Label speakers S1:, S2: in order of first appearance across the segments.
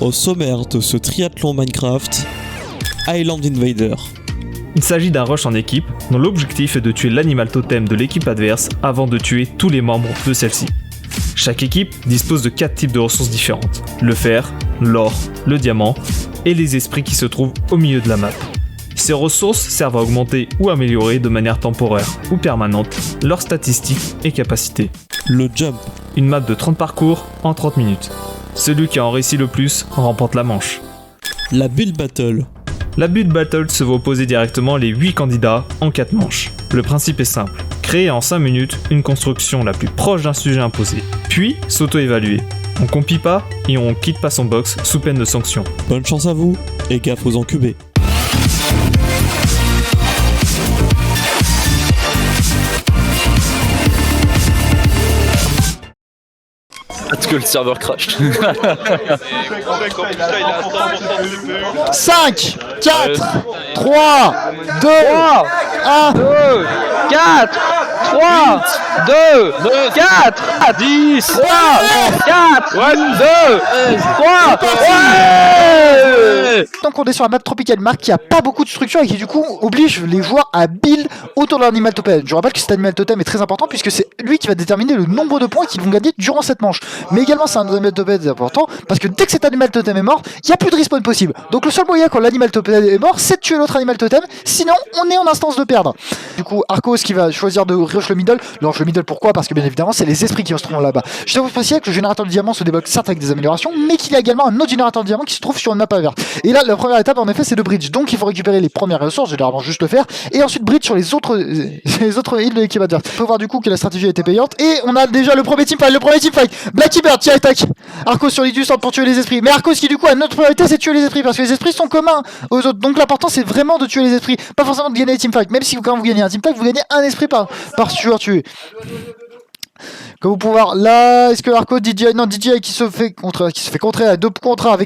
S1: Au sommaire de ce triathlon Minecraft, Island Invader.
S2: Il s'agit d'un rush en équipe dont l'objectif est de tuer l'animal totem de l'équipe adverse avant de tuer tous les membres de celle-ci. Chaque équipe dispose de 4 types de ressources différentes, le fer, l'or, le diamant et les esprits qui se trouvent au milieu de la map. Ces ressources servent à augmenter ou améliorer de manière temporaire ou permanente leurs statistiques et capacités.
S1: Le jump.
S2: Une map de 30 parcours en 30 minutes. Celui qui en réussit le plus remporte la manche.
S1: La build battle.
S2: La build battle se va opposer directement les 8 candidats en 4 manches. Le principe est simple, créer en 5 minutes une construction la plus proche d'un sujet imposé, puis s'auto-évaluer. On compie pas et on quitte pas son box sous peine de sanction.
S1: Bonne chance à vous et gaffe aux encubés.
S3: Parce que le serveur crash.
S4: 5, 4, 3, 2, 1.
S5: 4, 3, 2, 4, 10, 3, 4, 2, 3, ouais.
S4: Donc on est sur la map Tropical Mark qui a pas beaucoup de structure et qui du coup oblige les joueurs à build autour de l'animal totem. Je rappelle que cet animal totem est très important puisque c'est lui qui va déterminer le nombre de points qu'ils vont gagner durant cette manche. Mais également c'est un animal totem important parce que dès que cet animal totem est mort, il n'y a plus de respawn possible. Donc le seul moyen quand l'animal totem est mort, c'est de tuer l'autre animal totem, sinon on est en instance de perdre. Du coup Arcos qui va choisir de rush le middle. Rush le middle pourquoi? Parce que bien évidemment c'est les esprits qui se trouvent là-bas. Je dois vous préciser que le générateur de diamant se débloque certes avec des améliorations, mais qu'il y a également un autre générateur de diamant qui se trouve sur une map verte. Et là la première étape en effet c'est de bridge. Donc il faut récupérer les premières ressources, généralement juste le faire, et ensuite bridge sur les autres îles de l'équipe adverse. On peut voir du coup que la stratégie a été payante. Et on a déjà le premier teamfight, Blacky Bird qui attaque Arcos sur l'idus pour tuer les esprits. Mais Arcos qui du coup a notre priorité c'est de tuer les esprits parce que les esprits sont communs aux autres. Donc l'important c'est vraiment de tuer les esprits, pas forcément de gagner les teamfights. Même si quand vous gagnez un teamfight, vous gagnez un esprit par joueur tué. Comme vous pouvez voir là, est-ce que Arcos DJI qui se fait contrer à 2 contre 1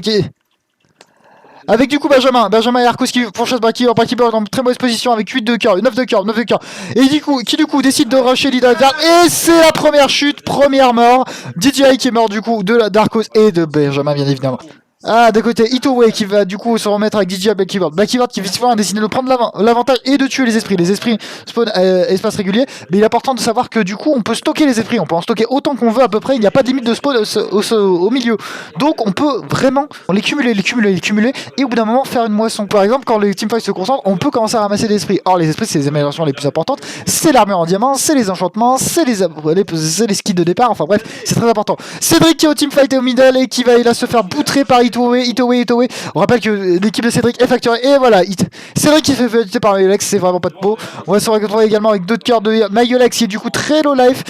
S4: avec du coup Benjamin et Arcos qui pourchassent Blacky Bird en très mauvaise position avec 8 de cœur, 9 de cœur. Et qui du coup décide de rusher l'île adverse. Et c'est la première chute, première mort. DJI qui est mort du coup d'Arcos et de Benjamin bien évidemment. Ah, d'un côté, Itowe qui va du coup se remettre avec DJ Blacky Bird qui visiblement a décidé de prendre l'avantage et de tuer les esprits. Les esprits spawn espace régulier, mais il est important de savoir que du coup on peut stocker les esprits, on peut en stocker autant qu'on veut à peu près, il n'y a pas de limite de spawn au milieu. Donc on peut vraiment les cumuler et au bout d'un moment faire une moisson. Par exemple, quand les teamfights se concentrent, on peut commencer à ramasser des esprits. Or les esprits c'est les améliorations les plus importantes, c'est l'armure en diamant, c'est les enchantements, c'est les skills de départ, enfin bref, c'est très important. Cédric qui est au teamfight et au middle et qui va là se faire boutrer par Itowe. On rappelle que l'équipe de Cédric est facturée et voilà, Cédric qui se fait buter par Mayolex, c'est vraiment pas de peau. On va se retrouver également avec 2 de cœur de Mayolex qui est du coup très low life,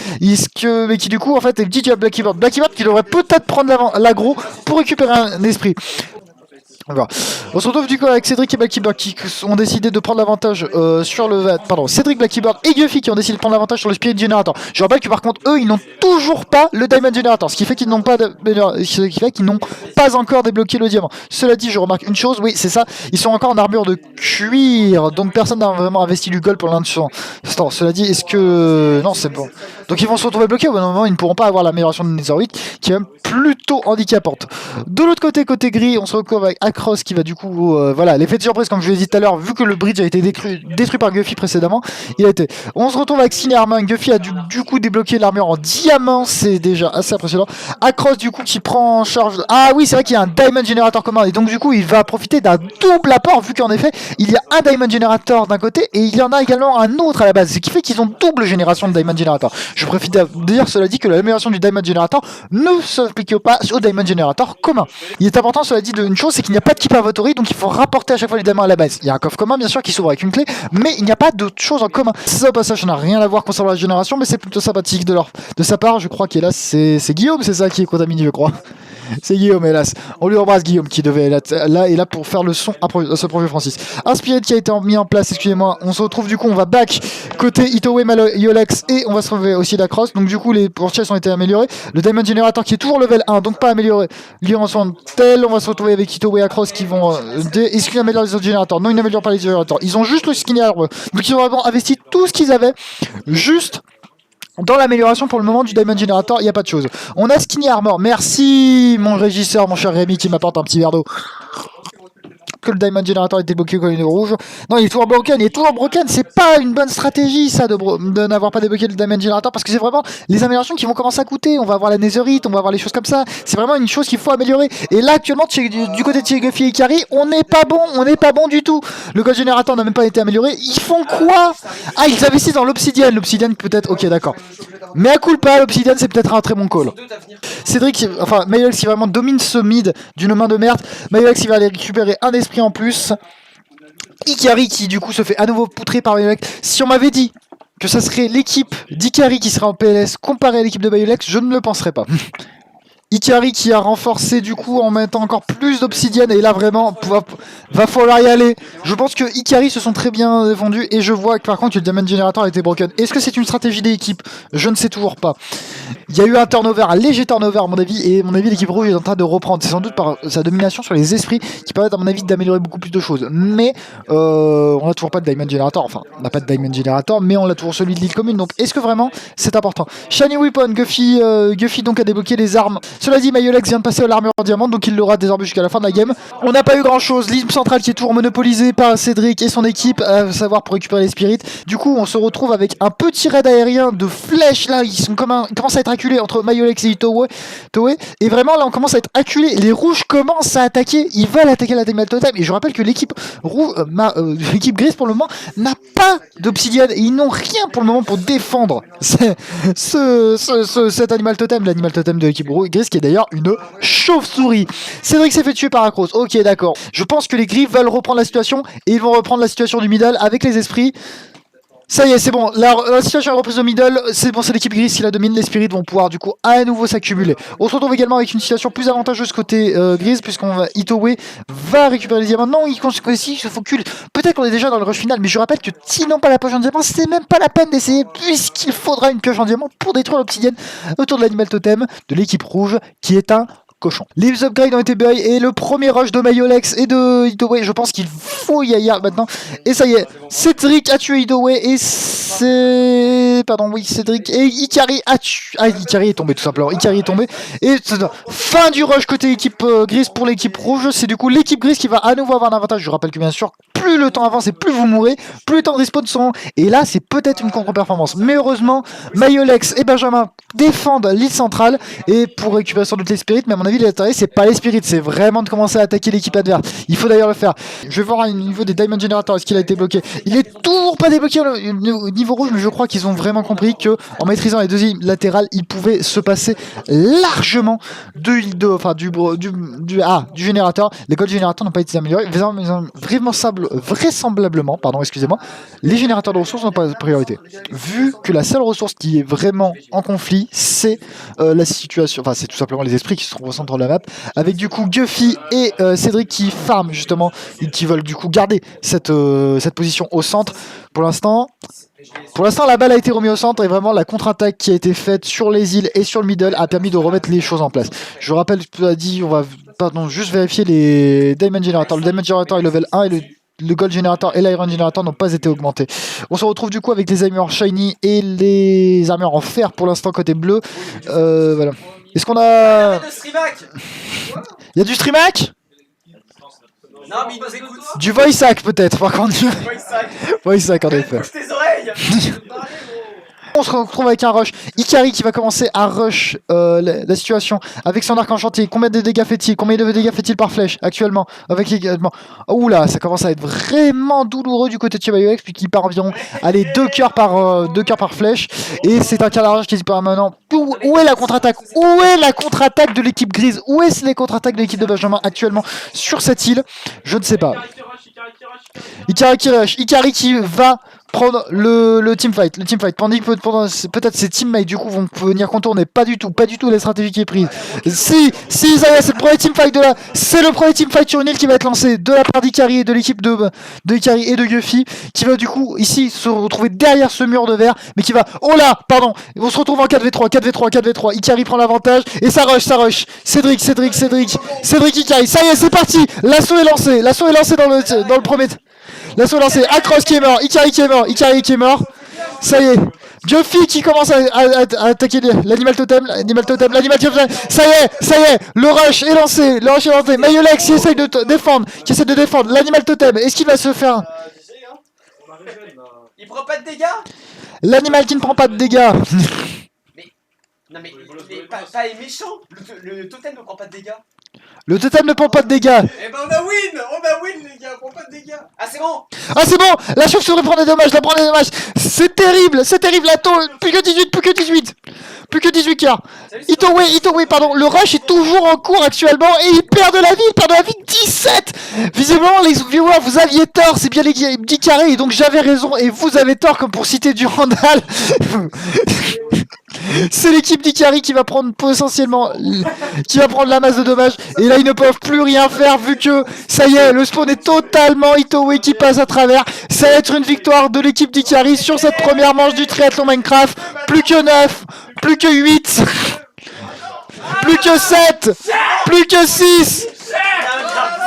S4: mais qui du coup en fait est DJ Blacky Bird qui devrait peut-être prendre l'aggro pour récupérer un esprit. Voilà. On se retrouve du coup avec Cédric et Blacky Bird qui ont décidé de prendre l'avantage sur le... Pardon, Cédric, Blacky Bird et Guffy qui ont décidé de prendre l'avantage sur le Spirit Generator. Je rappelle que par contre eux ils n'ont toujours pas le Diamond Generator, ce qui fait qu'ils n'ont pas encore débloqué le diamant. Cela dit, je remarque une chose, oui c'est ça, ils sont encore en armure de cuir, donc personne n'a vraiment investi du gold pour l'instant. Cela dit, est-ce que... Non, c'est bon. Donc ils vont se retrouver bloqués, au bout d'un moment ils ne pourront pas avoir l'amélioration de Netherite qui est même plutôt handicapante. De l'autre côté gris, on se retrouve avec Across qui va du coup, voilà, l'effet de surprise comme je l'ai dit tout à l'heure, vu que le bridge a été détruit par Guffy précédemment, on se retrouve avec Cinéarmin. Guffy a du coup débloqué l'armure en diamant, c'est déjà assez impressionnant. Across du coup qui prend en charge, ah oui c'est vrai qu'il y a un Diamond Generator commun et donc du coup il va profiter d'un double apport vu qu'en effet il y a un Diamond Generator d'un côté et il y en a également un autre à la base, ce qui fait qu'ils ont double génération de Diamond Generator. Je profite de dire cela dit que l'amélioration du Diamond Generator ne s'applique pas au Diamond Generator commun. Il est important cela dit d'une chose, c'est qu'il n'y a pas de keep inventory, donc il faut rapporter à chaque fois les diamants à la base. Il y a un coffre commun bien sûr qui s'ouvre avec une clé, mais il n'y a pas d'autre chose en commun. Ça au passage n'a rien à voir concernant la génération, mais c'est plutôt sympathique de sa part. Je crois qu'hélas c'est Guillaume, c'est ça qui est contaminé je crois. C'est Guillaume, hélas. On lui embrasse Guillaume qui devait être là pour faire le son à ce projet Francis. Un Spirit qui a été mis en place, excusez-moi. On se retrouve du coup, on va back côté Itowe, Mayolex et on va se retrouver aussi d'Across. Donc du coup, les purchases ont été améliorées. Le Diamond Generator qui est toujours level 1, donc pas amélioré. Lui en son tel, on va se retrouver avec Itowe et Across qui vont... Est-ce qu'ils améliorent les autres générateurs? Non, ils n'améliorent pas les générateurs. Ils ont juste le skin arbre. Donc ils ont vraiment investi tout ce qu'ils avaient. Juste dans l'amélioration pour le moment du Diamond Generator, il n'y a pas de chose. On a Skinny Armor. Merci mon régisseur, mon cher Rémi qui m'apporte un petit verre d'eau. Que le Diamond Generator était bloqué comme une rouge. Non, il est toujours broken, c'est pas une bonne stratégie ça de n'avoir pas débloqué le Diamond Generator parce que c'est vraiment les améliorations qui vont commencer à coûter. On va avoir la Netherite, on va avoir les choses comme ça. C'est vraiment une chose qu'il faut améliorer. Et là actuellement du côté de chez Guffy et Ikari, on n'est pas bon du tout. Le Gold Generator n'a même pas été amélioré. Ils font quoi? Ah, ils investissent dans l'obsidienne. L'obsidienne peut-être, ok d'accord. Mais à coup pas, l'obsidienne c'est peut-être un très bon call. Cédric, enfin Mayolex qui vraiment domine ce mid d'une main de merde. Mayolex qui va aller récupérer un esprit en plus. Ikari qui du coup se fait à nouveau poutrer par Mayolex. Si on m'avait dit que ça serait l'équipe d'Ikari qui serait en PLS comparée à l'équipe de Mayolex, je ne le penserais pas. Ikari qui a renforcé du coup en mettant encore plus d'obsidienne et là vraiment va falloir y aller. Je pense que Ikari se sont très bien défendus et je vois que par contre le Diamond Generator a été broken. Est-ce que c'est une stratégie d'équipe? Je ne sais toujours pas. Il y a eu un turnover, un léger turnover à mon avis et à mon avis l'équipe rouge est en train de reprendre. C'est sans doute par sa domination sur les esprits qui permet à mon avis d'améliorer beaucoup plus de choses. Mais on n'a toujours pas de Diamond Generator, enfin on n'a pas de Diamond Generator mais on a toujours celui de l'île commune. Donc est-ce que vraiment c'est important? Shiny Weapon, Guffy donc a débloqué les armes. Cela dit, Mayolex vient de passer à l'armure en diamant, donc il l'aura désormais jusqu'à la fin de la game. On n'a pas eu grand chose, l'île centrale qui est toujours monopolisée par Cédric et son équipe, à savoir pour récupérer les spirits. Du coup, on se retrouve avec un petit raid aérien de flèches là, ils commencent à être acculés entre Mayolex et Itowe. Et vraiment là, on commence à être acculés. Les rouges commencent à attaquer, ils veulent attaquer la Diamond Totem. Et je rappelle que l'équipe l'équipe grise pour le moment n'a pas d'obsidienne et ils n'ont rien pour le moment pour défendre cet animal totem, l'animal totem de l'équipe grise qui est d'ailleurs une chauve-souris. Cédric s'est fait tuer par Acros. Ok, d'accord. Je pense que les gris veulent reprendre la situation et ils vont reprendre la situation du middle avec les esprits. Ça y est, c'est bon, la situation est reprise au middle, c'est bon, c'est l'équipe grise qui la domine, les spirits vont pouvoir du coup à nouveau s'accumuler. On se retrouve également avec une situation plus avantageuse côté grise, puisqu'on va Itowe va récupérer les diamants. Non, il se focus. Peut-être qu'on est déjà dans le rush final, mais je rappelle que s'ils n'ont pas la pioche en diamant, c'est même pas la peine d'essayer, puisqu'il faudra une pioche en diamant pour détruire l'obsidienne autour de l'animal totem de l'équipe rouge, qui est un cochon. Les upgrades ont été buy et le premier rush de Mayolex et de Itowe, je pense qu'il faut y aller maintenant. Et ça y est, Cédric a tué Itowe et c'est... Pardon, oui, Cédric et Ikari a tué... Ah, Ikari est tombé tout simplement. Ikari est tombé. Et fin du rush côté équipe grise pour l'équipe rouge. C'est du coup l'équipe grise qui va à nouveau avoir un avantage. Je rappelle que bien sûr, plus le temps avance et plus vous mourrez, plus le temps de respawn sont. Et là, c'est peut-être une contre-performance. Mais heureusement, Mayolex et Benjamin défendent l'île centrale et pour récupérer sans doute les spirits, mais à mon avis, l'intérêt, c'est pas les spirits, c'est vraiment de commencer à attaquer l'équipe adverse. Il faut d'ailleurs le faire. Je vais voir au niveau des Diamond Generators, est-ce qu'il a été bloqué? Il est toujours pas débloqué au niveau rouge, mais je crois qu'ils ont vraiment compris que en maîtrisant les deux îles latérales, il pouvait se passer largement du générateur. Les Gold Générateurs n'ont pas été améliorés. Vraisemblablement, les générateurs de ressources n'ont pas de priorité. Vu que la seule ressource qui est vraiment en conflit, c'est la situation, enfin c'est tout simplement les esprits qui se trouvent au centre de la map, avec du coup Guffy et Cédric qui farment justement, et qui veulent du coup garder cette position au centre. Pour l'instant, la balle a été remise au centre et vraiment la contre-attaque qui a été faite sur les îles et sur le middle a permis de remettre les choses en place. Je rappelle, tu as dit, on va juste vérifier les Diamond Generators. Le Diamond Generator est level 1 et le Gold Generator et l'Iron Generator n'ont pas été augmentés. On se retrouve du coup avec les armures shiny et les armures en fer pour l'instant côté bleu. Voilà. Est-ce qu'on a... Il y a du streamac?
S6: Non, mais il nous écoute.
S4: Du voice hack peut-être, par contre. Voice hack en effet.
S6: Bouge tes oreilles.
S4: On se retrouve avec un rush. Ikari qui va commencer à rush la situation avec son arc enchanté. Combien de dégâts fait-il? Combien de dégâts fait-il par flèche actuellement? Avec également. Oula, ça commence à être vraiment douloureux du côté de Mayolex puisqu'il part environ 2 cœurs par flèche. Et c'est un carrelage qui est permanent. Où est la contre-attaque? Où est la contre-attaque de l'équipe grise? Où est les contre-attaques de l'équipe de Benjamin actuellement sur cette île? Je ne sais pas. Ikari qui rush. Ikari qui va prendre le teamfight. Pendant que peut-être ses teammates du coup vont venir contourner. Pas du tout la stratégie qui est prise. Si ça y est, c'est le premier teamfight c'est le premier teamfight sur une île qui va être lancé de la part d'Ikari et de l'équipe de Ikari et de Guffy qui va du coup ici se retrouver derrière ce mur de verre mais qui va... Oh là, pardon, on se retrouve en 4v3. Ikari prend l'avantage et ça rush. Cédric, Ikari. Ça y est, c'est parti. L'assaut est lancé dans le premier... L'assaut lancé, Acros qui est mort, Ikari qui est mort, ça y est, Guffy qui commence à attaquer l'animal totem, l'animal totem. Ça y est, le rush est lancé, Mayolex qui essaye de défendre, l'animal totem. Est-ce qu'il va se faire?
S6: Il prend pas de dégâts.
S4: L'animal qui ne prend pas de dégâts.
S6: Non mais il est pas méchant. Le totem ne prend pas de dégâts.
S4: Le totem ne prend pas de dégâts.
S6: Eh ben on a win les gars, prend pas de dégâts. Ah c'est bon.
S4: Ah c'est bon, la chauve-souris prend des dommages, c'est terrible, la tôle, plus que 18 cœurs. Itowe, pardon, le rush est toujours en cours actuellement et il perd de la vie, 17. Visiblement les viewers, vous aviez tort, c'est bien l'équipe d'Ikari et donc j'avais raison et vous avez tort comme pour citer Durandal. C'est l'équipe d'Ikari qui va prendre potentiellement, qui va prendre la masse de dommages. Et là, ils ne peuvent plus rien faire vu que, ça y est, le spawn est totalement Itowe qui passe à travers. Ça va être une victoire de l'équipe d'Ikari sur cette première manche du triathlon Minecraft. Plus que 9, plus que 8, plus que 7, plus que 6,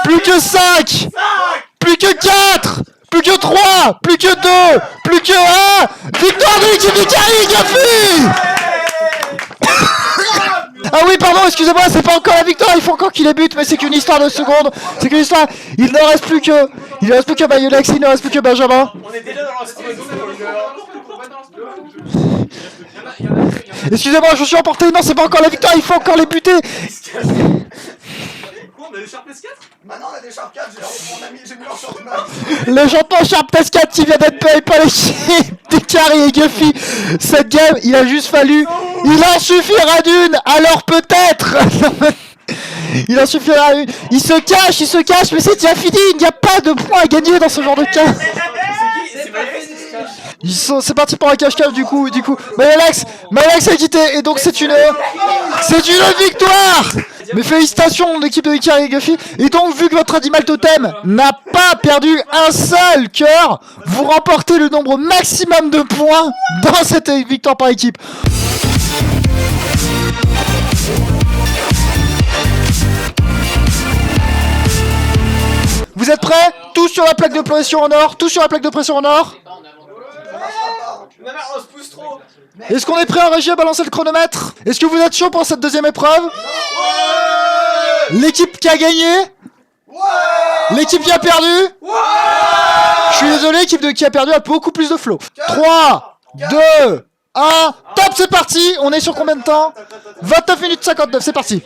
S4: plus que 5, plus que 4, plus que 3, plus que 2, plus que 1. Victoire de l'équipe d'Ikari, Guffy. Ah oui, pardon, excusez-moi, c'est pas encore la victoire, il faut encore qu'il les bute, mais c'est qu'une histoire de secondes. Il ne reste plus que Mayolex, il ne reste plus que Benjamin.
S6: On est déjà dans la situation.
S4: Excusez-moi, je suis emporté, non, c'est pas encore la victoire, il faut encore les buter.
S6: On a des Sharp S4. Maintenant on a des Sharp 4, j'ai mis leur Sharp 4.
S4: Le champion Sharp S4 qui vient d'être payé par l'équipe d'Ikari et Guffy. Cette game, il a juste fallu. Il en suffira d'une, alors peut-être. Il en suffira une. Il se cache, mais c'est déjà fini. Il n'y a pas de points à gagner dans ce genre de cas.
S6: C'est mal fait,
S4: C'est parti pour un cache-cache du coup. Mayolex a quitté et donc c'est une victoire. Mais félicitations l'équipe de Ikari et Guffy. Et donc vu que votre animal totem n'a pas perdu un seul cœur, vous remportez le nombre maximum de points dans cette victoire par équipe. Vous êtes prêts? Tous sur la plaque de pression en or.
S6: Non mais on se pousse trop.
S4: Est-ce qu'on est prêt en régie à balancer le chronomètre? Est-ce que vous êtes chaud pour cette deuxième épreuve? L'équipe qui a gagné? L'équipe qui a perdu? Je suis désolé, l'équipe qui a perdu a beaucoup plus de flow. 3, 2, 1, top, c'est parti. On est sur combien de temps? 29 minutes 59, c'est parti.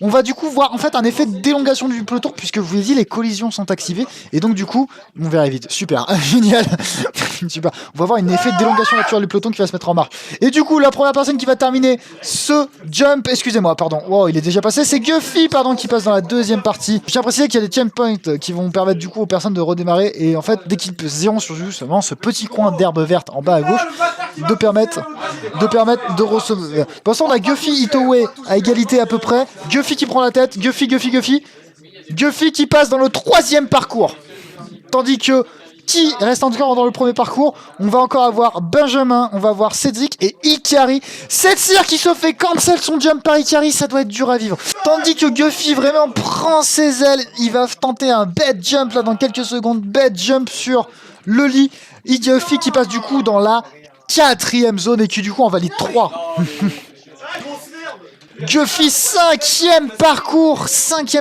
S4: On va du coup voir en fait un effet d'élongation du peloton puisque vous avez dit les collisions sont activées et donc du coup on verra vite. Super, génial. Super. On va voir un effet d'élongation naturelle du peloton qui va se mettre en marche. Et du coup la première personne qui va terminer ce jump, excusez-moi, pardon, wow, il est déjà passé, c'est Guffy qui passe dans la deuxième partie. Je tiens à préciser qu'il y a des checkpoints qui vont permettre du coup aux personnes de redémarrer et en fait dès qu'ils zéro sur justement ce petit coin d'herbe verte en bas à gauche de permettre de recevoir. Pour l'instant on a Guffy, Itowe à égalité à peu près. Guffy qui prend la tête, Guffy qui passe dans le troisième parcours. Tandis que qui reste encore dans le premier parcours, on va encore avoir Benjamin, on va avoir Cédric et Ikari. Cire qui se fait cancel son jump par Ikari, ça doit être dur à vivre. Tandis que Guffy vraiment prend ses ailes, il va tenter un bed jump là dans quelques secondes, bed jump sur le lit. Et Guffy qui passe du coup dans la 4e zone et qui du coup en valide 3. Guffy 5e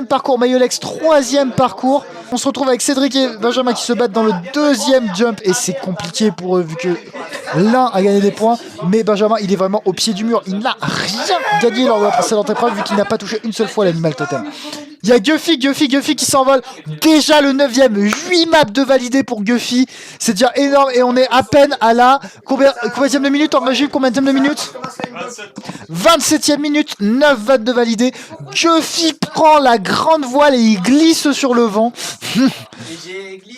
S4: parcours, Mayolex 3e parcours. On se retrouve avec Cédric et Benjamin qui se battent dans le deuxième jump et c'est compliqué pour eux vu que l'un a gagné des points mais Benjamin il est vraiment au pied du mur, il n'a rien gagné lors de la précédente épreuve vu qu'il n'a pas touché une seule fois l'animal totem. Il y a Guffy qui s'envole. Déjà le 9ème, 8 maps de validés pour Guffy. C'est déjà énorme et on est à peine à la... Combien de minutes en magie? Combien de minutes? 27ème minute, 9 vannes de validés. Guffy prend la grande voile et il glisse sur le vent.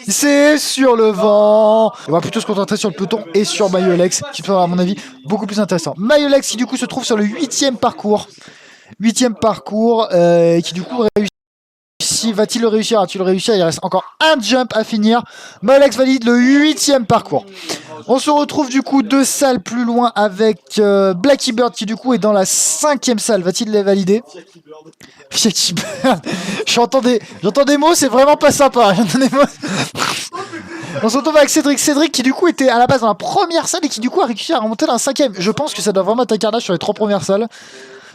S4: C'est sur le vent. On va plutôt se concentrer sur le peloton et sur Mayolex qui sera à mon avis beaucoup plus intéressant. Mayolex qui du coup se trouve sur le 8ème parcours. Qui du coup réussit. Va-t-il le réussir? A-t-il le réussir? Il reste encore un jump à finir. Mayolex valide le 8ème parcours. On se retrouve du coup 2 salles plus loin avec Blacky Bird qui du coup est dans la 5ème salle. Va-t-il les valider? Fiaky Bird. J'entends des mots, c'est vraiment pas sympa. J'entends des mots. On se retrouve avec Cédric. Cédric qui du coup était à la base dans la première salle et qui du coup a réussi à remonter dans la 5ème. Je pense que ça doit vraiment être un carnage sur les 3 premières salles.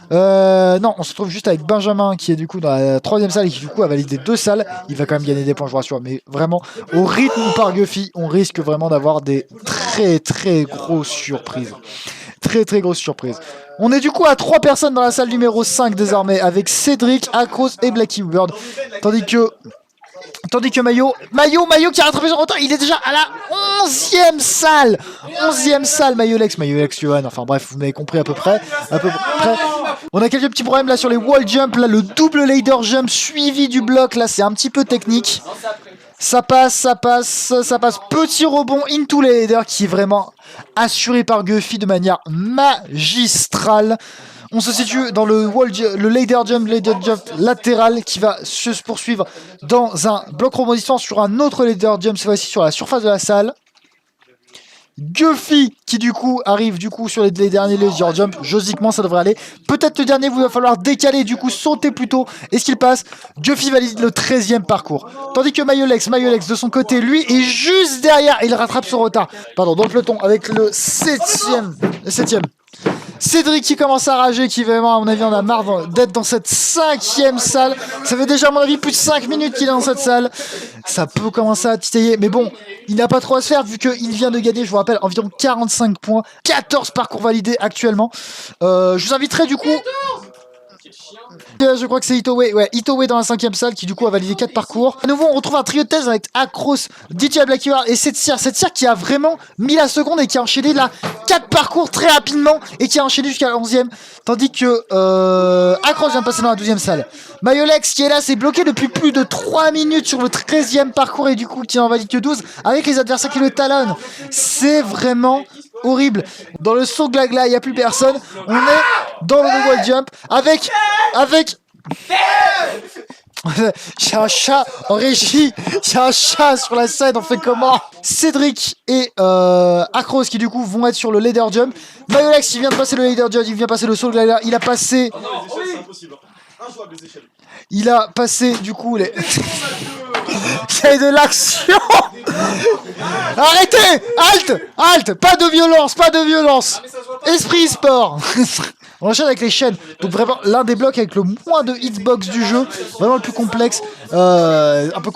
S4: Non, on se retrouve juste avec Benjamin qui est du coup dans la 3ème salle et qui du coup a validé 2 salles. Il va quand même gagner des points, je vous rassure. Mais vraiment, au rythme par Guffy, on risque vraiment d'avoir des très grosses surprises. Très grosses surprises. On est du coup à 3 personnes dans la salle numéro 5 désormais avec Cédric, Akros et Blacky Bird. Tandis que Mayo qui a rattrapé son retard, il est déjà à la 11ème salle. 11ème salle, Mayolex, Johan, enfin bref, vous m'avez compris à peu près. On a quelques petits problèmes là sur les wall jump, là le double ladder jump suivi du bloc, là c'est un petit peu technique. Ça passe. Petit rebond into les ladder qui est vraiment assuré par Guffy de manière magistrale. On se situe dans le ladder jump latéral qui va se poursuivre dans un bloc rebondissant sur un autre ladder jump, cette fois-ci sur la surface de la salle. Guffy qui du coup arrive du coup sur les derniers ladder jump. Logiquement ça devrait aller. Peut-être le dernier, il va falloir décaler, du coup sauter plutôt. Est-ce qu'il passe? Guffy valide le 13ème parcours. Tandis que Mayolex de son côté, lui est juste derrière. Il rattrape son retard. Pardon, dans le peloton avec le 7ème. Cédric qui commence à rager, qui vraiment à mon avis en a marre d'être dans cette 5ème salle. Ça fait déjà à mon avis plus de 5 minutes qu'il est dans cette salle. Ça peut commencer à titiller, mais bon, il n'a pas trop à se faire vu qu'il vient de gagner, je vous rappelle, environ 45 points, 14 parcours validés actuellement. Je vous inviterai du coup... Je crois que c'est Itowe, Itowe dans la 5ème salle qui du coup a validé 4 parcours. À nouveau on retrouve un trio de thèse avec Akros, DJ Blackyward et Setsia qui a vraiment mis la seconde et qui a enchaîné là 4 parcours très rapidement et qui a enchaîné jusqu'à la 11ème. Tandis que Akros vient de passer dans la 12ème salle. Mayolex qui est là, s'est bloqué depuis plus de 3 minutes sur le 13ème parcours et du coup qui en valide que 12 avec les adversaires qui le talonnent. C'est vraiment horrible. Dans le saut glagla, il n'y a plus personne. On est dans le wall jump avec j'ai un chat en régie, j'ai un chat sur la scène, on fait comment? Cédric et Akros qui du coup vont être sur le ladder jump. Mayolex qui vient de passer le ladder jump, il vient passer le saut glagla, il a passé... Il a passé du coup les... C'est de l'action. Arrêtez. Halte. Pas de violence. Esprit sport. On enchaîne avec les chaînes. Donc vraiment l'un des blocs avec le moins de hitbox du jeu. Vraiment le plus complexe. Un peu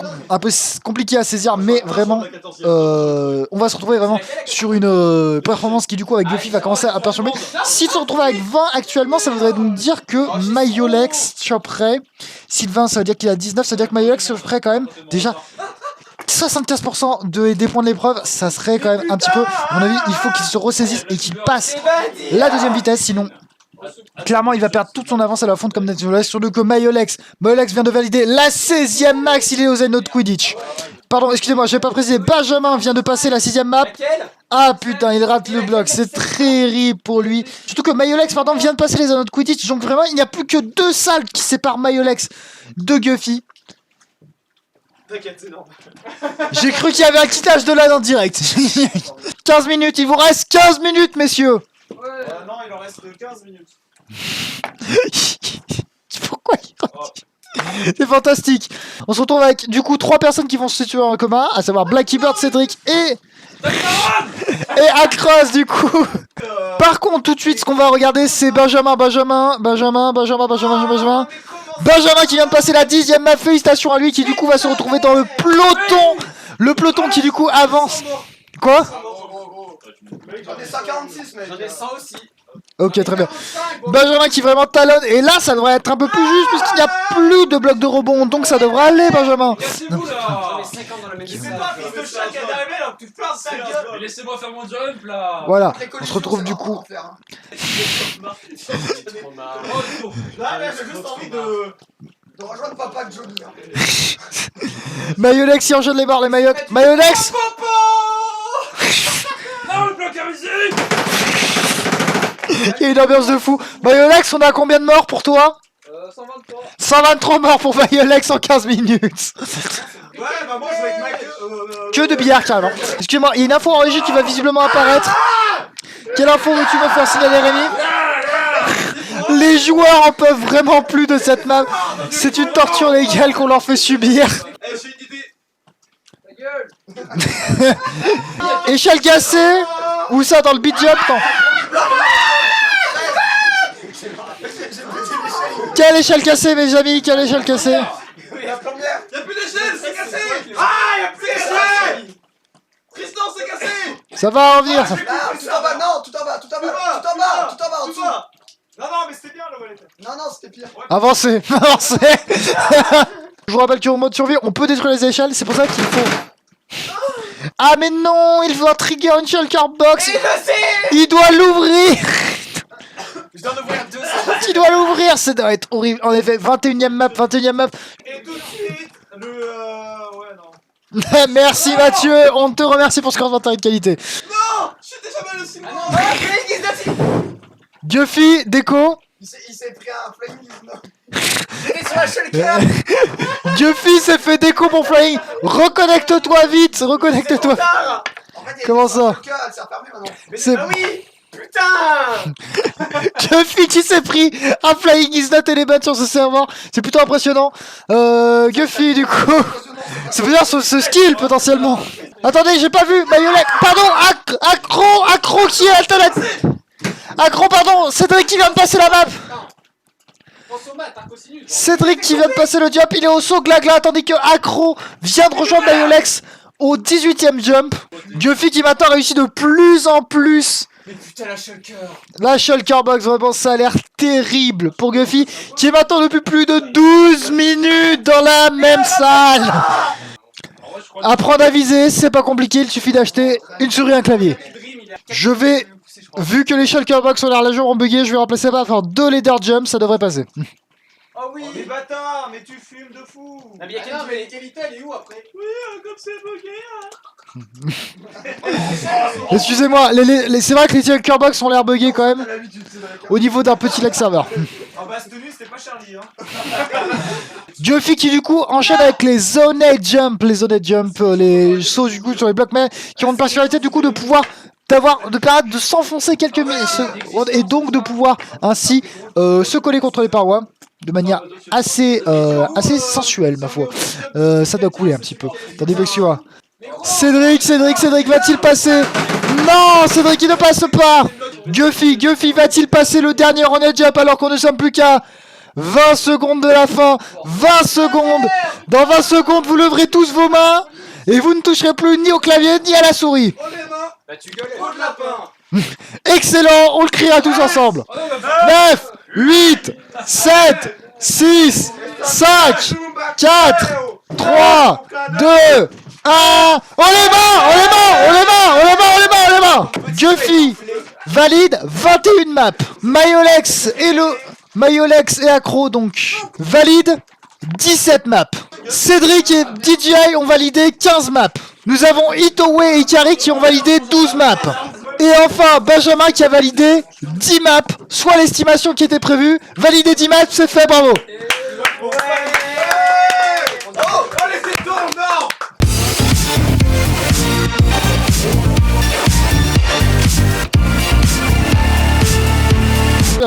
S4: compliqué à saisir. Mais vraiment on va se retrouver vraiment sur une performance qui du coup avec Guffy va commencer à perturber. S'il se retrouve avec 20 actuellement, ça voudrait donc dire que Mayolex choperait. Sylvain, ça veut dire qu'il a 19. Ça veut dire que Mayolex choperait quand même déjà 75% des points de l'épreuve. Ça serait quand même un petit peu, à mon avis, il faut qu'il se ressaisisse et qu'il passe la 2ème vitesse, sinon clairement il va perdre toute son avance à la fonte comme Netflix. Sur le que Mayolex vient de valider la 16ème max, il est aux Zenot Quidditch. Pardon, excusez-moi, je n'ai pas précisé. Benjamin vient de passer la 6ème map. Ah putain, il rate le bloc, c'est très terrible pour lui. Surtout que Mayolex, pardon, vient de passer les Zenot Quidditch. Donc vraiment, il n'y a plus que 2 salles qui séparent Mayolex de Guffy.
S6: T'inquiète, c'est normal.
S4: J'ai cru qu'il y avait un quittage de LAN en direct. 15 minutes, il vous reste 15 minutes, messieurs.
S6: Non, il en reste 15 minutes.
S4: Pourquoi il retire? C'est fantastique. On se retrouve avec du coup 3 personnes qui vont se situer en commun, à savoir Blacky Bird, Cédric et Akros du coup. Par contre, tout de suite, ce qu'on va regarder, c'est Benjamin qui vient de passer la 10ème map. Félicitations à lui qui du coup va se retrouver dans le peloton. Le peloton qui du coup avance. Quoi?
S6: J'en ai 146, mec. J'en ai 100 aussi.
S4: Ok, très bien. Benjamin qui vraiment talonne. Et là, ça devrait être un peu plus juste puisqu'il n'y a plus de blocs de rebond. Donc ça devrait aller, Benjamin.
S6: Cassez-vous là. J'en ai 50 dans la même salle. C'est pas fils de chat qui est arrivé là. Tu fermes ta gueule. Laissez-moi faire mon jump là.
S4: Voilà, on se retrouve du coup.
S6: Là, j'ai juste envie de rejoindre papa de Johnny.
S4: Mayolex qui enchaîne les barres, les Mayolex. Mayolex.
S6: Non, le bloc à musique.
S4: Il y a une ambiance de fou. Mayolex, on a combien de morts pour toi?
S6: 123.
S4: 123 morts pour Mayolex en 15 minutes.
S6: Ouais, bah moi je vais avec Mike.
S4: Que de billard carrément. Excusez-moi, il y a une info en régie qui va visiblement apparaître. Quelle info veux-tu me faire signaler, Rémi? Les joueurs en peuvent vraiment plus de cette map. C'est une torture légale qu'on leur fait subir.
S6: Eh, j'ai une idée. gueule.
S4: Échelle cassée. Où ça, dans le beat jump? Non. Quelle échelle cassée, mes amis? Quelle échelle cassée?
S6: La première.
S7: Y'a plus d'échelle, c'est cassé. Ah, y'a plus d'échelle. Tristan, c'est cassé.
S4: Ça va revenir. Ça.
S6: Non, tout en bas, non, tout en bas, tout en bas, tout en bas, tout en bas, en dessous.
S7: Non, non, mais c'était bien le volet.
S6: Non, non, c'était pire.
S4: Avancez, avancez. Je vous rappelle qu'au mode survie, on peut détruire les échelles, c'est pour ça qu'il faut... Ah mais non, il faut trigger une shulker box.
S6: Et je sais.
S4: Il doit l'ouvrir.
S6: Je dois en ouvrir deux.
S4: Il doit l'ouvrir, ça doit être horrible. En effet, 21ème map, 21ème map.
S7: Et tout de suite, ouais, non.
S4: Merci Mathieu, on te remercie pour ce commentaire de qualité.
S7: Non, je suis déjà mal aussi.
S6: Ah non, Flying
S4: Guffy, déco.
S6: il s'est pris un Flying J'étais sur la shulker.
S4: Guffy s'est fait déco pour Flying. Reconnecte-toi vite, reconnecte-toi.
S6: Tard. En fait, il y a
S4: Comment
S6: une
S4: ça
S6: shulker, elle s'est refermée maintenant. Mais
S4: C'est-
S6: ah oui. Putain.
S4: Guffy qui s'est pris un Flying is not element sur ce serveur. C'est plutôt impressionnant. Guffy du coup. Ça veut dire ce skill potentiellement. Attendez, j'ai pas vu. Mayolek. Pardon, Accro qui est alternatif. Accro, pardon. Cédric qui vient de passer la map. Cédric qui vient de passer le jump. Il est au saut glagla. Tandis que Accro vient de rejoindre Mayolex au 18ème jump. Guffy qui maintenant réussit de plus en plus.
S6: Mais putain, la shulker.
S4: La shulker box, vraiment ça a l'air terrible pour Guffy qui est maintenant depuis plus de 12 minutes dans la même salle. Apprendre à viser, c'est pas compliqué, il suffit d'acheter une souris et un clavier. Je vais, vu que les shulker box ont l'air légèrement buggés, je vais remplacer ça par 2 leader jumps, ça devrait passer.
S6: Oh oui.
S7: Mais bâtard, mais tu fumes de fou.
S6: Non, mais y'a mais qualité, elle est où après?
S7: Oui, comme c'est bugué.
S4: Excusez-moi, c'est vrai que les shulker box ont l'air buggés quand même, au niveau d'un petit lag serveur.
S7: Ah bah, cette tenue, c'était pas Charlie, hein.
S4: Guffy qui du coup enchaîne avec les zoned jump, les sauts du coup sur les blocs, mais qui ont une particularité du coup de pouvoir de permettre de s'enfoncer quelques minutes et donc de pouvoir ainsi se coller contre les parois de manière assez sensuelle ma foi. Ça doit couler un petit peu. Attendez, Bexua. Cédric va-t-il passer? Non, Cédric il ne passe pas. Guffy va-t-il passer le dernier runner jump alors qu'on ne sommes plus qu'à 20 secondes de la fin. 20 secondes. Dans 20 secondes, vous leverez tous vos mains et vous ne toucherez plus ni au clavier ni à la souris.
S7: Oh les mains.
S6: Bah, tu gueules.
S7: Oh de lapin.
S4: Excellent, on le criera tous ensemble. 9, 8, 7, 6, 5, 4, 3, 2, 1. On les mains. Guffy valide 21 maps. Mayolex et Accro donc valide 17 maps. Cédric et DJI ont validé 15 maps. Nous avons Itowe et Ikari qui ont validé 12 maps. Et enfin Benjamin qui a validé 10 maps, soit l'estimation qui était prévue. Valider 10 maps, c'est fait, bravo.
S7: Oh, les étoiles, non.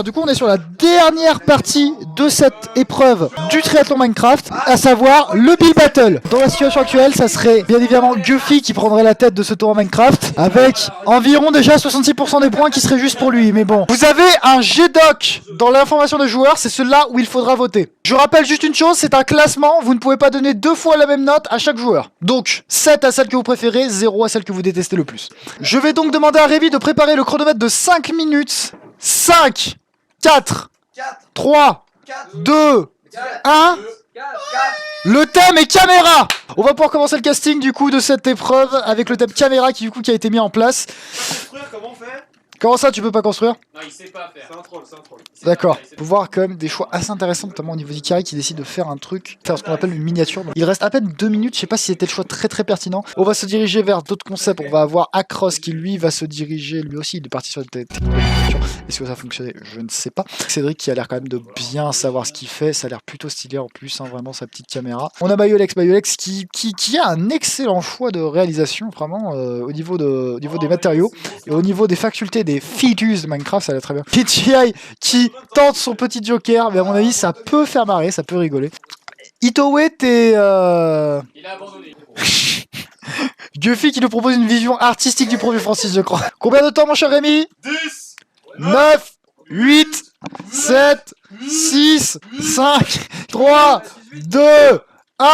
S4: Du coup, on est sur la dernière partie de cette épreuve du triathlon Minecraft, à savoir le Build Battle. Dans la situation actuelle, ça serait bien évidemment Guffy qui prendrait la tête de ce tour Minecraft, avec environ déjà 66% des points qui seraient juste pour lui. Mais bon, vous avez un G-Doc dans l'information des joueurs, c'est celui-là où il faudra voter. Je rappelle juste une chose, c'est un classement, vous ne pouvez pas donner 2 fois la même note à chaque joueur. Donc, 7 à celle que vous préférez, 0 à celle que vous détestez le plus. Je vais donc demander à Révi de préparer le chronomètre de 5 minutes. 5, 4, 3, 2, 1. Le thème est caméra. On va pouvoir commencer le casting du coup de cette épreuve avec le thème caméra qui a été mis en place.
S7: Construire, comment on fait?
S4: Comment ça tu peux pas construire?
S6: Non, il sait pas faire.
S7: C'est un troll, c'est un troll.
S4: D'accord. On peut voir quand même des choix assez intéressants, notamment au niveau d'Ikari qui décide de faire ce qu'on appelle une miniature. Il reste à peine 2 minutes, je sais pas si c'était le choix très pertinent. On va se diriger vers d'autres concepts. On va avoir Across qui lui va se diriger, lui aussi il est parti sur une technologie. Est-ce que ça a fonctionné? Je ne sais pas. Cédric qui a l'air quand même de bien savoir ce qu'il fait, ça a l'air plutôt stylé en plus, hein, vraiment sa petite caméra. On a Mayolex qui a un excellent choix de réalisation vraiment au niveau des matériaux et au niveau des facultés, des features de Minecraft, ça a l'air très bien. DJI qui tente son petit joker, mais à mon avis ça peut faire marrer, ça peut rigoler. Itowe, t'es...
S6: Il a abandonné.
S4: Guffy qui nous propose une vision artistique du produit Francis, je crois. Combien de temps, mon cher Rémi?
S7: 10,
S4: 9, 8, 7, 6, 5, 3, 2, 1.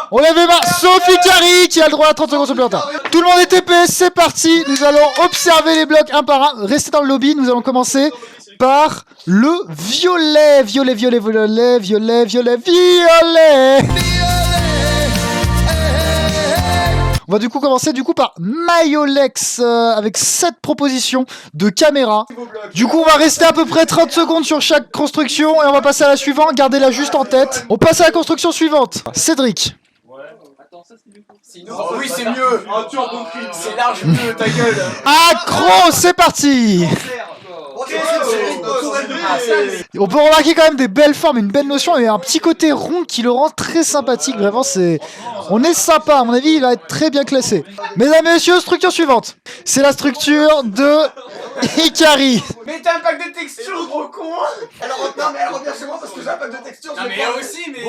S4: On lève les mains. Sophie Carry qui a le droit à 30 secondes supplémentaires. Tout le monde est TP, c'est parti. Nous allons observer les blocs un par un. Restez dans le lobby, nous allons commencer par le violet. Violet, violet, violet, violet, violet, violet. On va du coup commencer par Mayolex avec 7 propositions de caméra. Du coup on va rester à peu près 30 secondes sur chaque construction et on va passer à la suivante, gardez-la juste en tête. On passe à la construction suivante. Cédric.
S6: Oh, oui, c'est mieux. C'est large mieux, ta gueule.
S4: Accro, c'est parti. On peut remarquer quand même des belles formes, une belle notion et un petit côté rond qui le rend très sympathique. Vraiment, on est sympa. À mon avis, il va être très bien classé. Mesdames et messieurs, structure suivante. C'est la structure de Ikari.
S6: Mais t'as un pack de textures, gros con. Non, mais elle revient chez moi parce que j'ai un pack de textures. Non, mais elle aussi, mais.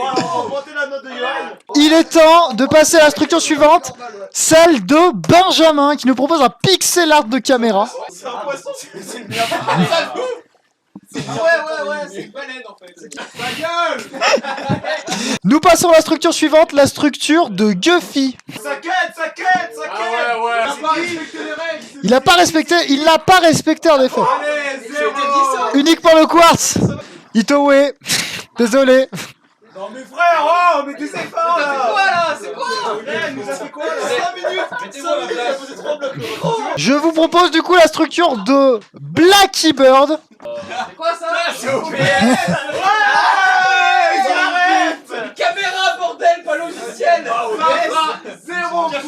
S6: La note de Yoann.
S4: Il est temps de passer à la structure suivante, celle de Benjamin, qui nous propose un pixel art de caméra.
S6: C'est un poisson. C'est le meilleur. Ouais, c'est une baleine en fait. Ta gueule.
S4: Nous passons à la structure suivante, la structure de Guffy.
S6: Ça quête.
S4: Il n'a pas respecté en effet.
S6: Allez, 0.
S4: Unique pour le quartz. Itoue, désolé.
S6: Non mais frère, mais tes efforts là. C'est quoi Il nous a fait quoi là 5 minutes. Mettez-moi la place. Il a posé 3 blocs.
S4: Je vous propose du coup la structure de Blacky Bird.
S6: C'est quoi ça? C'est OBS. Arrête. Caméra bordel, pas logiciel. Zéro. Vas-y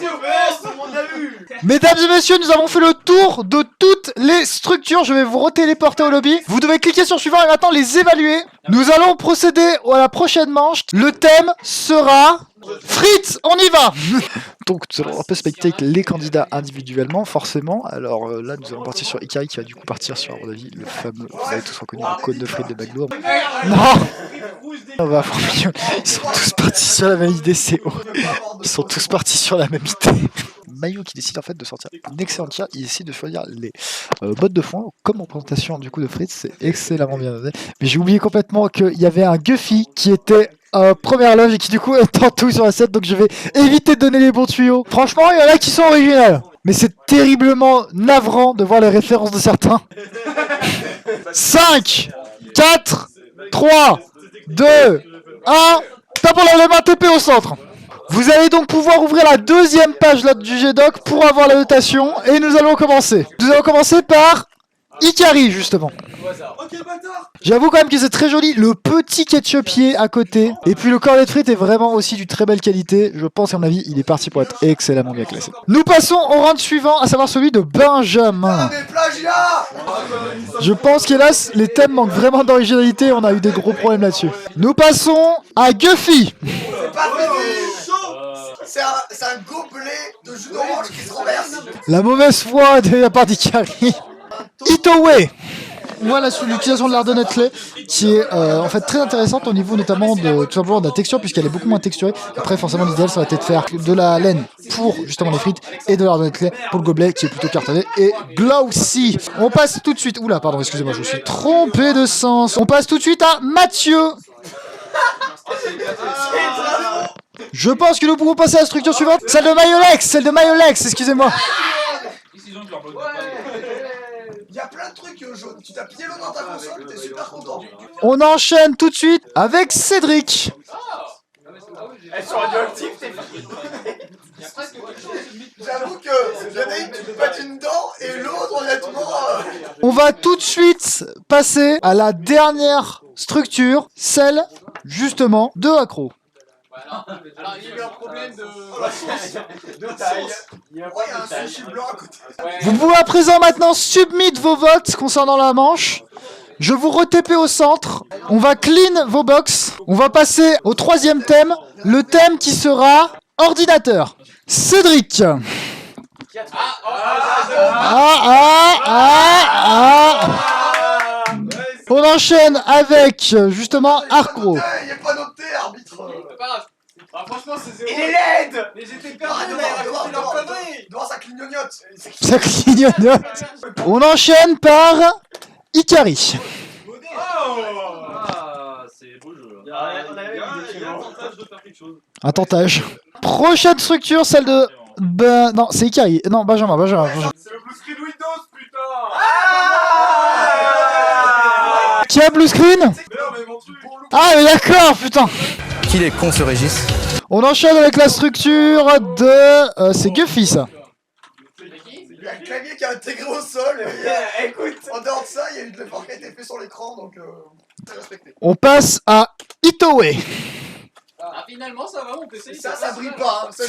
S6: OBS, tout le monde l'a vu.
S4: Mesdames et messieurs, nous avons fait le tour de toutes les structures. Je vais vous retéléporter au lobby. Vous devez cliquer sur suivant et maintenant les évaluer. Nous allons procéder à la prochaine manche. Le thème sera Fritz, on y va. Donc nous allons un peu spectacle les candidats individuellement, forcément. Alors là, nous allons partir sur Ikari qui va du coup partir sur, à mon avis, le fameux, vous avez tous reconnu, le cône de frites de Baglour. Non. On va avoir mignon. Ils sont tous partis sur la même idée, c'est haut. Ils sont tous partis sur la même idée. Mayo qui décide en fait de sortir une excellente tir, il décide de choisir les bottes de foin comme représentation du coup de Fritz, c'est excellemment bien donné. Mais j'ai oublié complètement qu'il y avait un Guffy qui était première loge et qui du coup est en tout sur la 7, donc je vais éviter de donner les bons tuyaux. Franchement, il y en a qui sont originales, mais c'est terriblement navrant de voir les références de certains. 5, 4, 3, 2, 1, tape pour la main TP au centre. Vous allez donc pouvoir ouvrir la deuxième page là, du GDoc pour avoir la notation et nous allons commencer. Nous allons commencer par Ikari justement. J'avoue quand même que c'est très joli, le petit ketchupier à côté et puis le cornet de frites est vraiment aussi du très belle qualité. Je pense qu'à mon avis il est parti pour être excellemment bien classé. Nous passons au round suivant, à savoir celui de Benjamin. Je pense qu'hélas les thèmes manquent vraiment d'originalité, on a eu des gros problèmes là-dessus. Nous passons à Guffy.
S6: C'est un gobelet de jus d'orange qui se renverse.
S4: La mauvaise foi de la part d'Ikari. Itoue. Voilà sur l'utilisation de l'art de Netley qui est en fait très intéressante au niveau notamment de tout simplement de la texture puisqu'elle est beaucoup moins texturée. Après forcément l'idéal ça va être de faire de la laine pour justement les frites et de l'art de Netley pour le gobelet qui est plutôt cartonné et glossy. On passe tout de suite. Oula pardon excusez-moi je me suis trompé de sens. On passe tout de suite à Mathieu. Je pense que nous pouvons passer à la structure suivante, celle de Mayolex, excusez-moi.
S6: Il y a plein de trucs jaunes, tu t'as pillé l'eau dans ta console, t'es super content.
S4: On enchaîne tout de suite avec Cédric.
S6: Elles sont radioactives, t'es J'avoue que il y en a une qui pète une dent et l'autre honnêtement...
S4: On va tout de suite passer à la dernière structure, celle justement de Accro.
S6: Alors il y a eu un problème de taille. Il y a un sushi blanc à côté.
S4: Vous pouvez à présent maintenant submit vos votes concernant la manche. Je vous re-TP au centre. On va clean vos box. On va passer au troisième thème. Le thème qui sera ordinateur. Cédric. On enchaîne avec justement Arcro.
S6: Il est pas noté, arbitre. Ah, franchement, c'est zéro.
S7: Il est laide.
S6: Mais j'étais perdu, mais raconter leur connerie.
S7: Devant sa clignote.
S4: Ça clignote. On enchaîne par Ikari.
S3: Ah, c'est beau jeu.
S6: Il y a un tentage de faire quelque chose.
S4: Un tentage. Prochaine structure, celle de... non, c'est Ikari. Non, Benjamin.
S7: C'est le blue screen Windows, putain.
S4: Qui a blue screen?
S7: Mais non, mais mon truc.
S4: Ah, mais d'accord, putain.
S8: Qu'il est con ce Régis.
S4: On enchaîne avec la structure de... c'est Guffy, ça.
S7: Il y a un clavier qui a intégré au sol. Et écoute, en dehors de ça, il y a eu de l'effort qui a été fait sur l'écran, donc c'est respecté.
S4: On passe à Itoue.
S6: Ah, finalement, ça va, mon PC.
S7: Ça brille pas. Hein. Ça,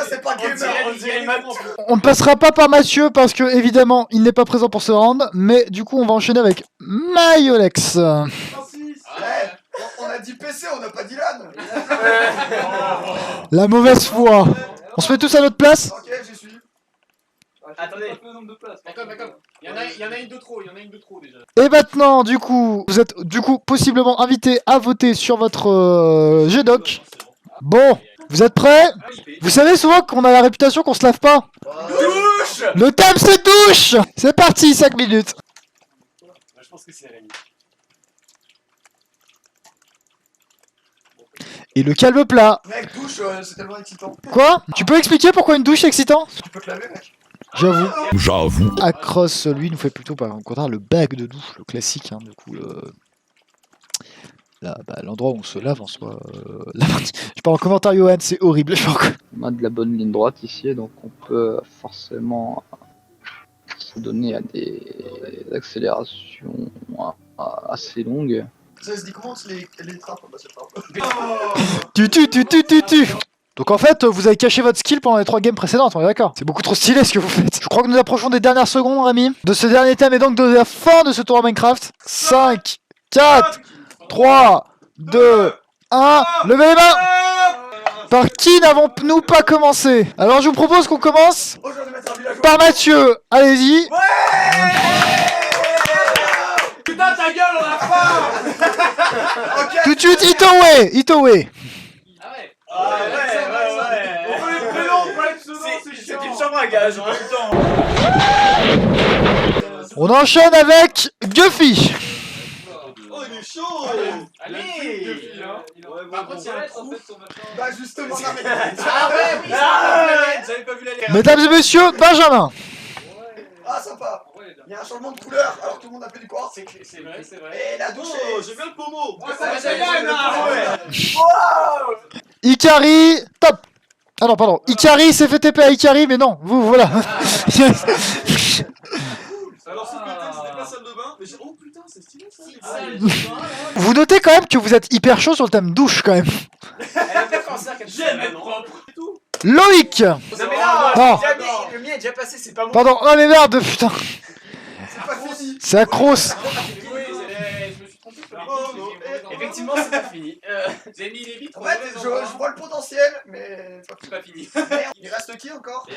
S7: c'est pas gamer.
S4: On ne passera pas par Mathieu parce que, évidemment, il n'est pas présent pour ce round. Mais du coup, on va enchaîner avec Mayolex.
S7: On a dit PC, on n'a pas dit LAN.
S4: La mauvaise foi. On se met tous à notre place?
S7: Ok, j'y suis.
S6: Attendez, le nombre de places. D'accord. Il y en a une de trop, déjà.
S4: Et maintenant, du coup, vous êtes possiblement invité à voter sur votre G-Doc. Bon, vous êtes prêts? Vous savez souvent qu'on a la réputation qu'on se lave pas.
S7: Douche.
S4: Le thème c'est douche. C'est parti, 5 minutes.
S6: Je pense que c'est Rémi.
S4: Et le calme plat.
S7: Mec, douche, c'est tellement excitant.
S4: Quoi? Tu peux expliquer pourquoi une douche c'est excitant?
S7: Tu peux te laver, mec.
S4: J'avoue. Across, lui, nous fait plutôt par contre le bac de douche, le classique, hein, du coup, l'endroit où on se lave en soi. La partie... Je parle en commentaire, Johan, c'est horrible.
S5: On a de la bonne ligne droite ici, donc on peut forcément se donner à des accélérations assez longues.
S7: Ça se dit comment les trappes? Bah, c'est pas.
S4: Tu. Donc en fait, vous avez caché votre skill pendant les 3 games précédentes, on est d'accord? C'est beaucoup trop stylé ce que vous faites. Je crois que nous approchons des dernières secondes, Rémi, de ce dernier thème et donc de la fin de ce tour en Minecraft. 5, 4, 3, 2, 1, levez les mains! Par qui n'avons-nous pas commencé? Alors je vous propose qu'on commence
S7: Oh, je vais mettre un village.
S4: par Mathieu. Allez-y.
S6: Putain, ta gueule, on a faim.
S4: Tout de suite, Itoue.
S6: Ah ouais.
S7: Ouais. On veut les prénoms, pas les pseudos, c'est chiant. C'est une chambre à gage en même temps.
S4: On enchaîne avec Guffy.
S7: Oh, il est chaud.
S6: Allez. Par contre, il y a un trou.
S7: Bah, justement, non, mais.
S6: Ah ouais, oui, j'avais pas vu la lettre.
S4: Mesdames et messieurs, Benjamin.
S7: Ah, sympa. Il y a un changement de couleur alors que tout le monde a fait du quartz.
S6: C'est vrai.
S7: Et la douche est... J'aime bien le pommeau.
S4: Ikari, top. Ah non, pardon. Ikari s'est fait TP à Ikari, mais non, vous, voilà.
S7: Alors, ce putain, c'était pas salle de bain. Mais oh putain, c'est stylé ça.
S4: Vous notez quand même que vous êtes hyper chaud sur le thème douche, quand même.
S6: J'aime être propre.
S4: Loïc.
S7: Non, mais là,
S4: Non.
S7: le mien est déjà passé, c'est pas moi.
S4: Pardon, oh mais merde, putain.
S7: C'est pas fini.
S4: C'est accros.
S6: Oui, je me suis trompé. Effectivement, c'est pas fini. J'ai mis les vitres.
S7: En fait, je vois le potentiel, mais
S6: C'est pas fini.
S7: merde. Il reste qui encore?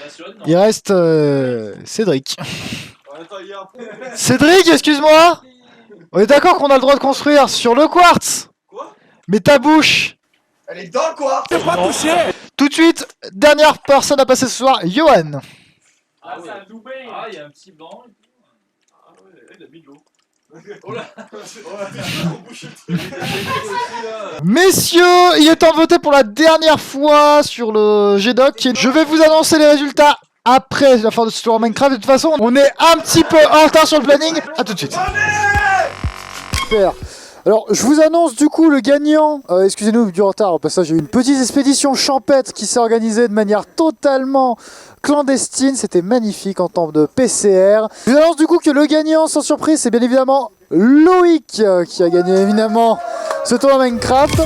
S4: Il reste Cédric. Cédric, excuse-moi. On est d'accord qu'on a le droit de construire sur le quartz.
S7: Quoi?
S4: Mais ta bouche.
S7: Elle est dans le quartz.
S4: Tout de suite, dernière personne à passer ce soir, Johan.
S6: Ah, c'est un loupé. Ah, il y a un petit banc.
S7: Ah ouais, il a mis de l'eau.
S4: Messieurs, il est temps de voter pour la dernière fois sur le G-Doc. Je vais vous annoncer les résultats après la fin de ce tour en Minecraft. De toute façon, on est un petit peu en retard sur le planning. A tout de suite. Super. Alors, je vous annonce du coup le gagnant. Excusez-nous du retard, au passage, j'ai eu une petite expédition champêtre qui s'est organisée de manière totalement clandestine. C'était magnifique en temps de PCR. Je vous annonce du coup que le gagnant, sans surprise, c'est bien évidemment Loïc qui a gagné évidemment ce tour en Minecraft.